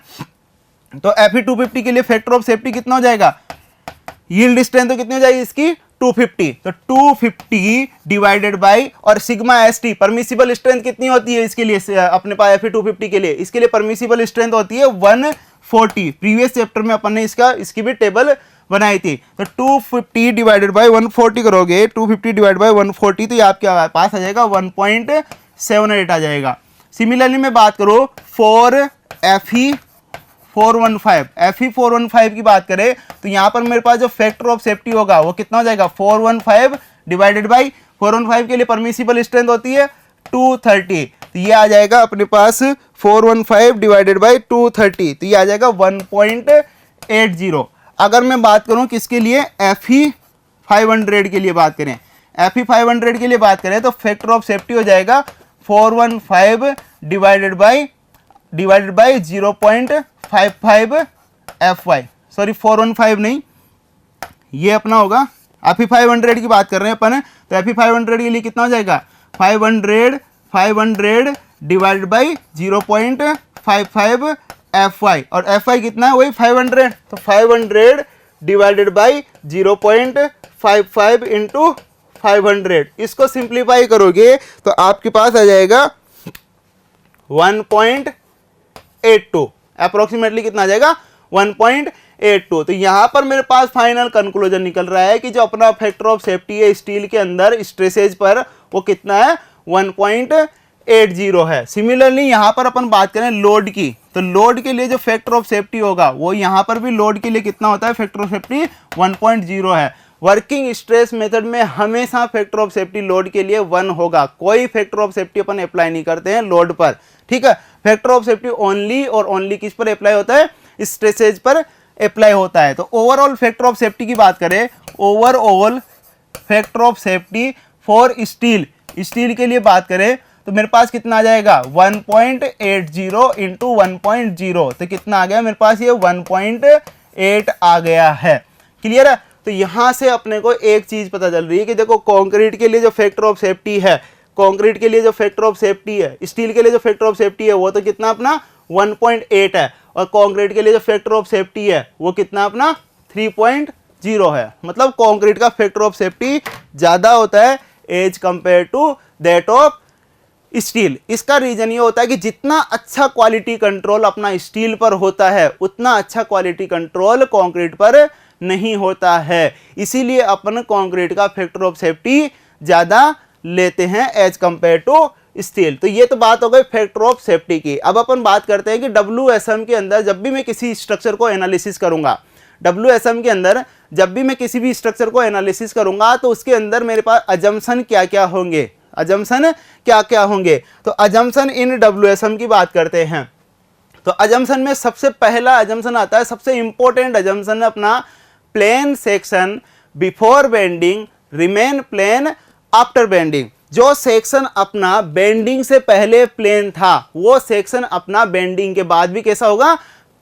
S1: तो FE 250 के लिए फैक्टर ऑफ सेफ्टी कितना हो जाएगा, यील्ड स्ट्रेंथ तो कितनी हो जाएगी इसकी 250, तो 250 डिवाइडेड बाय, और सिग्मा एसटी परमिसिबल स्ट्रेंथ कितनी होती है इसके लिए अपने पास FE 250 के लिए, इसके लिए परमिसिबल स्ट्रेंथ होती है 140। प्रीवियस चैप्टर में अपन ने इसकी भी टेबल बनाई थी। तो 250 डिवाइडेड बाय 140 करोगे, 250 डिवाइड बाय 140 तो ये आपके पास आ जाएगा 1.78 आ जाएगा। सिमिलरली मैं बात करूं फॉर FE 415, FE 415 की बात करें तो यहां पर मेरे पास जो फैक्टर ऑफ सेफ्टी होगा वो कितना हो जाएगा 415 डिवाइडेड बाय 415 के लिए परमिसिबल स्ट्रेंथ होती है 230, तो ये आ जाएगा अपने पास 415 डिवाइडेड बाय 230, तो ये आ जाएगा 1.80। अगर मैं बात करूं किसके लिए FE 500 के लिए बात करें, FE 500 के लिए बात करें तो फैक्टर ऑफ सेफ्टी हो जाएगा 415 डिवाइडेड बाय 0.55 FY, सॉरी 415 नहीं, ये अपना होगा FE 500 की बात कर रहे हैं अपन, तो FE 500 के लिए कितना हो जाएगा 500 डिवाइडेड बाय 0.55 FY, और FY कितना है वही 500, तो 500 डिवाइडेड बाय 0.55 इंटू 500, इसको सिंप्लीफाई करोगे तो आपके पास आ जाएगा 1.82, अप्रोक्सीमेटली कितना आ जाएगा 1.82। तो यहां पर मेरे पास फाइनल कंक्लूजन निकल रहा है कि जो अपना फैक्टर ऑफ सेफ्टी है स्टील के अंदर स्ट्रेसेज पर वो कितना है 1.80 है। सिमिलरली यहां पर अपन बात करें लोड की, तो लोड के लिए जो फैक्टर ऑफ सेफ्टी होगा वो यहां पर भी लोड के लिए कितना होता है फैक्टर ऑफ सेफ्टी 1.0 है। वर्किंग स्ट्रेस मेथड में हमेशा फैक्टर ऑफ सेफ्टी लोड के लिए 1 होगा, कोई factor of safety upon apply नहीं करते हैं लोड पर, ठीक है। फैक्टर ऑफ सेफ्टी ओनली और ओनली किस पर अप्लाई होता है, स्ट्रेसेज पर अप्लाई होता है। तो ओवरऑल फैक्टर ऑफ सेफ्टी की बात करें, overall factor of safety for steel, steel के लिए बात करें तो मेरे पास कितना आ जाएगा 1.80 इंटू 1.0, तो कितना आ गया मेरे पास ये 1.8 आ गया है। क्लियर है। तो यहां से अपने को एक चीज पता चल रही है कि देखो कंक्रीट के लिए जो फैक्टर ऑफ सेफ्टी है, कंक्रीट के लिए जो फैक्टर ऑफ सेफ्टी है, स्टील के लिए जो फैक्टर ऑफ सेफ्टी है वो तो कितना अपना 1.8 है, और कंक्रीट के लिए जो फैक्टर ऑफ सेफ्टी है वो कितना अपना 3.0 है। मतलब कंक्रीट का फैक्टर ऑफ सेफ्टी ज्यादा होता है as compare to that of steel. इसका रीजन ये होता है कि जितना अच्छा क्वालिटी कंट्रोल अपना स्टील पर होता है उतना अच्छा क्वालिटी कंट्रोल कंक्रीट पर नहीं होता है, इसीलिए अपन कंक्रीट का फैक्टर ऑफ सेफ्टी ज्यादा लेते हैं एज कंपेयर टू स्टील। तो ये तो बात हो गई फैक्टर ऑफ सेफ्टी की। अब अपन बात करते हैं कि WSM के अंदर जब भी मैं किसी स्ट्रक्चर को एनालिसिस करूंगा, WSM के अंदर जब भी मैं किसी भी स्ट्रक्चर को एनालिसिस करूंगा तो उसके अंदर मेरे पास अजम्पशन क्या क्या होंगे, अजम्पशन क्या क्या होंगे। तो अजम्पशन इन WSM की बात करते हैं तो अजम्पशन में सबसे पहला अजम्पशन आता है, सबसे इंपॉर्टेंट अजम्पशन है अपना plane section before bending remain plane after bending. जो सेक्शन अपना बेंडिंग से पहले प्लेन था वो सेक्शन अपना बेंडिंग के बाद भी कैसा होगा,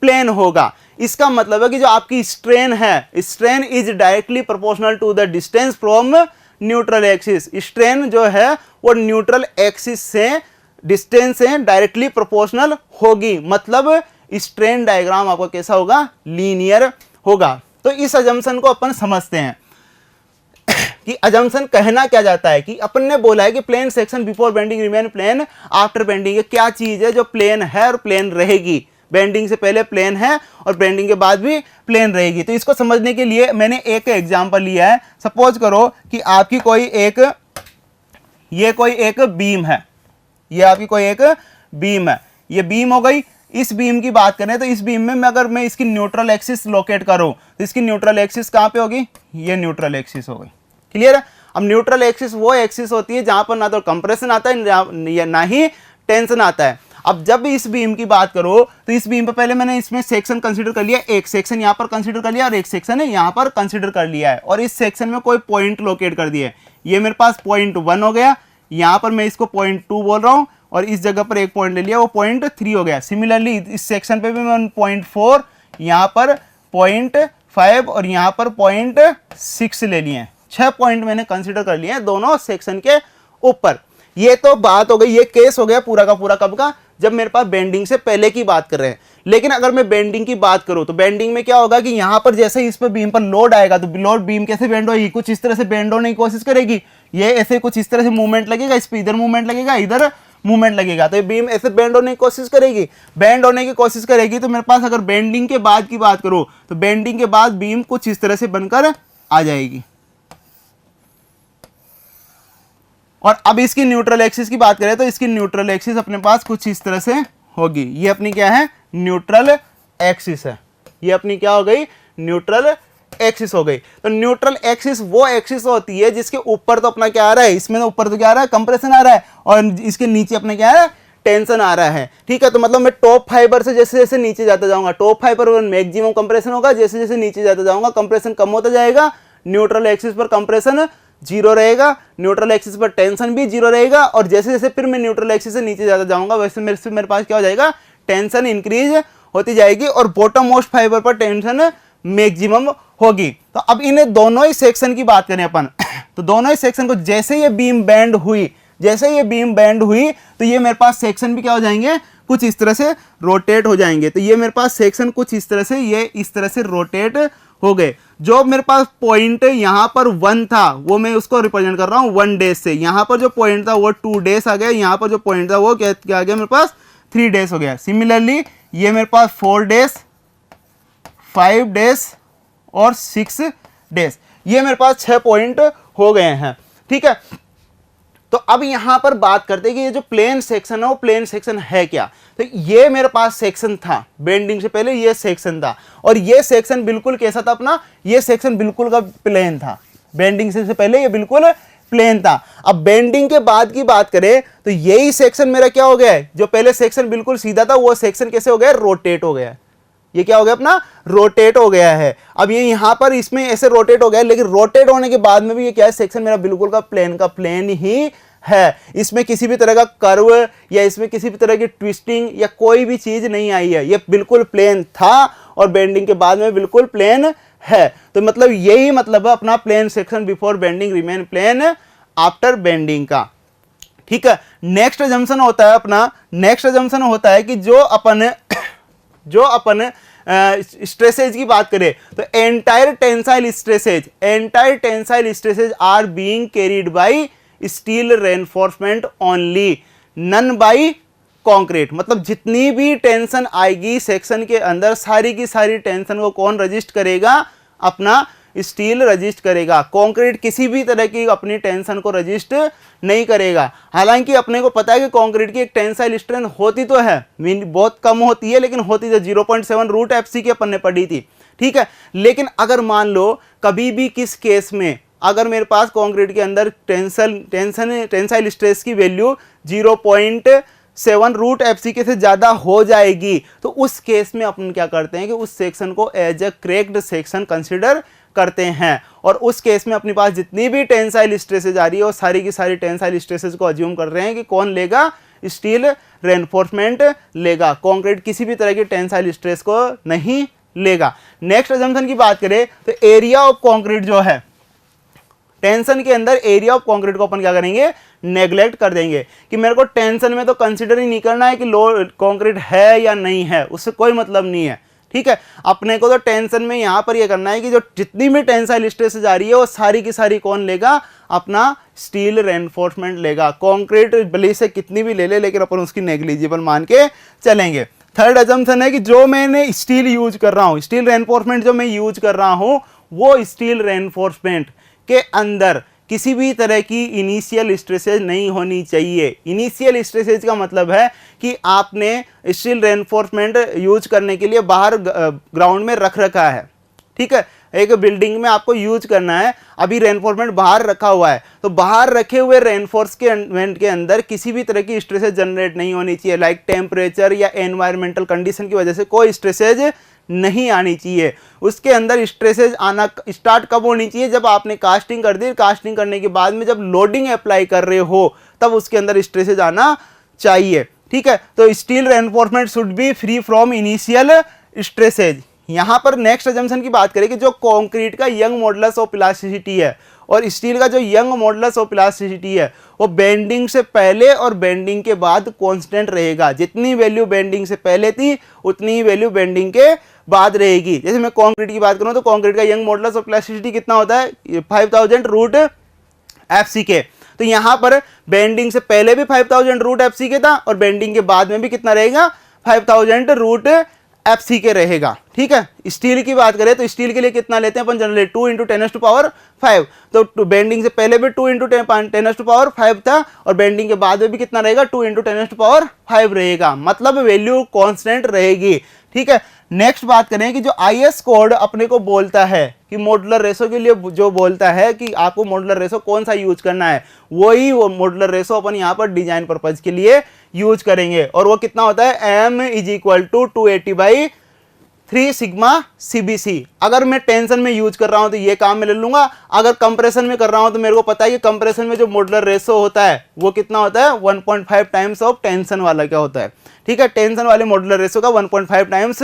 S1: प्लेन होगा। इसका मतलब है कि जो आपकी स्ट्रेन है, strain is directly proportional to the distance from neutral axis. Strain जो है वो न्यूट्रल एक्सिस से डिस्टेंस से डायरेक्टली प्रोपोर्शनल होगी, मतलब स्ट्रेन डायग्राम आपका कैसा होगा, लीनियर होगा। तो इस अजम्पशन को अपन समझते हैं कि अजम्पशन कहना क्या जाता है कि अपन ने बोला है कि plane section before bending remain plane after bending. ये क्या चीज है जो प्लेन है और प्लेन रहेगी, बेंडिंग से पहले प्लेन है और बेंडिंग के बाद भी प्लेन रहेगी। तो इसको समझने के लिए मैंने एक एग्जांपल लिया है। सपोज करो कि आपकी कोई एक ये कोई एक बीम है, ये आपकी कोई एक बीम है, ये बीम हो गई। इस बीम की बात करें तो इस बीम में अगर मैं इसकी न्यूट्रल एक्सिस लोकेट करूं तो इसकी न्यूट्रल एक्सिस कहां पे होगी, ये न्यूट्रल एक्सिस हो गई। क्लियर है। अब न्यूट्रल एक्सिस वो एक्सिस होती है जहां पर ना तो कंप्रेशन आता है ना ही टेंशन आता है। अब जब भी इस बीम की बात करो तो इस बीम पे पहले मैंने इसमें सेक्शन कंसीडर कर लिया, एक सेक्शन यहां पर कंसीडर कर लिया और एक सेक्शन है यहां पर कंसीडर कर लिया है, और इस सेक्शन में कोई पॉइंट लोकेट कर दिया है। ये मेरे पास पॉइंट 1 हो गया, यहां पर मैं इसको पॉइंट 2 बोल रहा हूं, और इस जगह पर एक पॉइंट ले लिया, वो पॉइंट 3 हो गया। सिमिलरली इस सेक्शन पे भी मैं पॉइंट 4, यहाँ पर पॉइंट 5 और यहाँ पर पॉइंट 6 ले लिए हैं। 6 पॉइंट मैंने कंसिडर कर लिए हैं दोनों सेक्शन के ऊपर। ये तो बात हो गई, ये केस हो गया पूरा का पूरा कब का, जब मेरे पास बेंडिंग से पहले की बात कर रहे हैं। लेकिन अगर मैं बेंडिंग की बात करूं तो बेंडिंग में क्या होगा कि यहां पर जैसे ही इस पर बीम पर लोड आएगा तो लोड बीम कैसे बेंड होगी, कुछ इस तरह से बेंड होने की कोशिश करेगी। ये ऐसे कुछ इस तरह से मूवमेंट लगेगा, इस पर इधर मूवमेंट लगेगा, इधर मूवमेंट लगेगा, तो ये बीम ऐसे बेंड होने की कोशिश करेगी, बेंड होने की कोशिश करेगी। तो मेरे पास अगर बेंडिंग के बाद की बात करूं तो बेंडिंग के बाद बीम कुछ इस तरह से बनकर आ जाएगी। और अब इसकी न्यूट्रल एक्सिस की बात करें तो इसकी न्यूट्रल एक्सिस अपने पास कुछ इस तरह से होगी। ये अपनी क्या है, न्यूट्रल एक्सिस है। ये अपनी क्या हो गई, न्यूट्रल एक्सिस हो गई। तो न्यूट्रल एक्सिस वो एक्सिस होती है जिसके ऊपर तो अपना क्या आ रहा है, इसमें तो ऊपर तो क्या आ रहा है, कंप्रेशन आ रहा है, और इसके नीचे अपना क्या है, टेंशन आ रहा है। ठीक है, तो मतलब मैं टॉप फाइबर से जैसे जैसे नीचे जाता जाऊंगा, टॉप फाइबर पर मैक्सिमम कंप्रेशन होगा, जैसे जैसे नीचे जाता जाऊंगा कंप्रेशन कम होता जाएगा। न्यूट्रल एक्सिस पर कंप्रेशन 0 रहेगा, न्यूट्रल एक्सिस पर टेंशन भी 0 रहेगा, और जैसे जैसे फिर मैं न्यूट्रल एक्सिस से नीचे जाता जाऊंगा वैसे मेरे पास क्या हो जाएगा, टेंशन इंक्रीज होती जाएगी, और बॉटम मोस्ट फाइबर पर टेंशन मैक्सिमम होगी। तो अब इन दोनों ही सेक्शन की बात करें अपन तो दोनों ही सेक्शन को जैसे ये बीम बेंड हुई, जैसे ये बीम बेंड हुई तो ये मेरे पास सेक्शन भी क्या हो जाएंगे, कुछ इस तरह से रोटेट हो जाएंगे। तो ये मेरे पास सेक्शन कुछ इस तरह से, ये इस तरह से रोटेट हो गए। जो मेरे पास पॉइंट यहाँ पर 1 था वो मैं उसको रिप्रेजेंट कर रहा हूँ 1 डेज से, यहाँ पर जो पॉइंट था वो 2 डेज आ गया, यहाँ पर जो पॉइंट था वो क्या आ गया मेरे पास 3 डेज हो गया। सिमिलरली ये मेरे पास 4 डेज, 5 डेज और 6 डेज, ये मेरे पास 6 पॉइंट हो गए हैं। ठीक है, तो अब यहां पर बात करते हैं कि ये जो प्लेन सेक्शन है वो प्लेन सेक्शन है क्या। तो ये मेरे पास सेक्शन था, बेंडिंग से पहले ये सेक्शन था, और ये सेक्शन बिल्कुल कैसा था अपना, ये सेक्शन बिल्कुल का प्लेन था। बेंडिंग से पहले ये बिल्कुल प्लेन था। अब बेंडिंग के बाद की बात करें तो यही सेक्शन मेरा क्या हो गया है, जो पहले सेक्शन बिल्कुल सीधा था वो सेक्शन कैसे हो गया, रोटेट हो गया। ये क्या हो गया अपना, रोटेट हो गया है। अब ये यहां पर इसमें ऐसे रोटेट हो गया, लेकिन रोटेट होने के बाद में भी ये क्या है, सेक्शन मेरा बिल्कुल का प्लेन ही है। इसमें किसी भी तरह का कर्व या इसमें किसी भी तरह की ट्विस्टिंग या कोई भी चीज नहीं आई है, ये बिल्कुल प्लेन था और बेंडिंग के बाद में बिल्कुल प्लेन है। तो मतलब यही मतलब है अपना plane section before bending remain plane after bending का। ठीक है, नेक्स्ट अजम्पशन होता है अपना, नेक्स्ट अजम्पशन होता है कि जो अपन स्ट्रेसेज की बात करें तो entire tensile stresses are being carried by steel reinforcement only, none by concrete. मतलब जितनी भी टेंशन आएगी सेक्शन के अंदर सारी की सारी टेंशन को कौन रजिस्ट करेगा, अपना स्टील रजिस्ट करेगा। कंक्रीट किसी भी तरह की अपनी टेंशन को रजिस्ट नहीं करेगा। हालांकि अपने को पता है कि कंक्रीट की एक टेंसाइल स्ट्रेंथ होती तो है, बहुत कम होती है लेकिन होती तो 0.7 रूट एफसी की अपन ने पढ़ी थी। ठीक है, लेकिन अगर मान लो कभी भी किस केस में अगर मेरे पास कंक्रीट के अंदर टेंसाइल स्ट्रेस की वैल्यू 0.7 रूट एफसी के से ज़्यादा हो जाएगी तो उस केस में अपन क्या करते हैं कि उस सेक्शन को as a cracked section consider करते हैं, और उस केस में अपने पास जितनी भी टेंसाइल स्ट्रेसेज आ रही है वो सारी की सारी टेंसाइल स्ट्रेसेज को अज्यूम कर रहे हैं कि कौन लेगा, स्टील रेनफोर्समेंट लेगा। कंक्रीट किसी भी तरह की टेंसाइल स्ट्रेस को नहीं लेगा। नेक्स्ट अजम्पशन की बात करें तो एरिया ऑफ कंक्रीट जो है टेंशन के अंदर, एरिया ऑफ कंक्रीट को अपन क्या करेंगे, नेग्लेक्ट कर देंगे कि मेरे को टेंशन में तो कंसिडर ही नहीं करना है कि लोड कंक्रीट है या नहीं है, उससे कोई मतलब नहीं है। ठीक है, अपने को तो टेंशन में यहां पर ये करना है कि जो जितनी भी टेंसाइल स्ट्रेसेज आ रही है वो सारी की सारी कौन लेगा, अपना स्टील रेनफोर्समेंट लेगा। कंक्रीट भले से कितनी भी ले ले लेकिन अपन उसकी नेग्लिजिबल मान के चलेंगे। थर्ड अजम्पशन है कि जो मैंने स्टील यूज कर रहा हूं, स्टील रेनफोर्समेंट जो मैं यूज कर रहा हूं वो स्टील रेनफोर्समेंट के अंदर किसी भी तरह की इनिशियल स्ट्रेसेज नहीं होनी चाहिए। इनिशियल स्ट्रेसेज का मतलब है कि आपने स्टील रेनफोर्समेंट यूज करने के लिए बाहर ग्राउंड में रख रखा है, ठीक है, एक बिल्डिंग में आपको यूज करना है, अभी रेनफोर्समेंट बाहर रखा हुआ है, तो बाहर रखे हुए रेनफोर्समेंट के अंदर किसी भी तरह की स्ट्रेसेज जनरेट नहीं होनी चाहिए, लाइक टेम्परेचर या एनवायरमेंटल कंडीशन की वजह से कोई स्ट्रेसेज नहीं आनी चाहिए। उसके अंदर स्ट्रेसेज आना स्टार्ट कब होनी चाहिए, जब आपने कास्टिंग कर दी, कास्टिंग करने के बाद में जब लोडिंग अप्लाई कर रहे हो तब उसके अंदर स्ट्रेसेज आना चाहिए, ठीक है। तो steel reinforcement should be free from initial stresses. यहाँ पर नेक्स्ट अजम्पशन की बात करें कि जो कंक्रीट का यंग मॉडुलस ऑफ इलास्टिसिटी है और स्टील का जो यंग मॉडुलस ऑफ इलास्टिसिटी है वो बेंडिंग से पहले और बेंडिंग के बाद कांस्टेंट रहेगा। जितनी वैल्यू बेंडिंग से पहले थी उतनी ही वैल्यू बेंडिंग के बाद रहेगी। जैसे मैं कंक्रीट की बात करूँ तो कंक्रीट का यंग मॉडुलस ऑफ इलास्टिसिटी कितना होता है, 5000 रूट FCK। तो यहाँ पर बेंडिंग से पहले भी 5000 रूट FCK था और बेंडिंग के बाद में भी कितना रहेगा, 5000 रूट FCK रहेगा, ठीक है। स्टील की बात करें तो स्टील के लिए कितना लेते हैं अपन जनरली, 2 × 10⁵ तो बेंडिंग से पहले भी 2 × 10⁵ था और बेंडिंग के बाद में भी कितना रहेगा, 2 × 10⁵ रहेगा, मतलब वैल्यू कांस्टेंट रहेगी, ठीक है। नेक्स्ट बात करें कि जो IS कोड अपने को बोलता है कि मॉडुलर रेशो के लिए जो बोलता है कि आपको मॉडुलर रेशो कौन सा यूज करना है, वही वो मॉडुलर रेशो अपन यहाँ पर डिजाइन पर्पज के लिए यूज करेंगे। और वो कितना होता है, M = 280/3 सिग्मा CBC। अगर मैं टेंशन में यूज कर रहा हूं तो ये काम मैं ले लूंगा, अगर कंप्रेशन में कर रहा हूं तो मेरे को पता है कि कंप्रेशन में जो मॉडुलर रेशो होता है वो कितना होता है, 1.5 टाइम्स ऑफ टेंशन वाला क्या होता है, ठीक है, टेंशन वाले मॉडुलर रेशो का 1.5 टाइम्स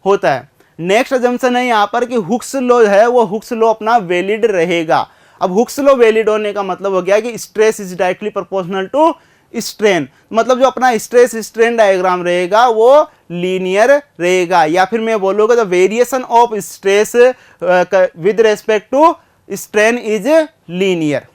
S1: होता है। नेक्स्ट अजम्पशन है यहाँ पर कि हुक्स लॉ है वो हुक्स लॉ अपना वैलिड रहेगा। अब हुक्स लॉ वैलिड होने का मतलब हो गया कि stress is directly proportional to strain, मतलब जो अपना स्ट्रेस स्ट्रेन डायग्राम रहेगा वो लीनियर रहेगा, या फिर मैं बोलूँगा the variation of stress with respect to strain is linear.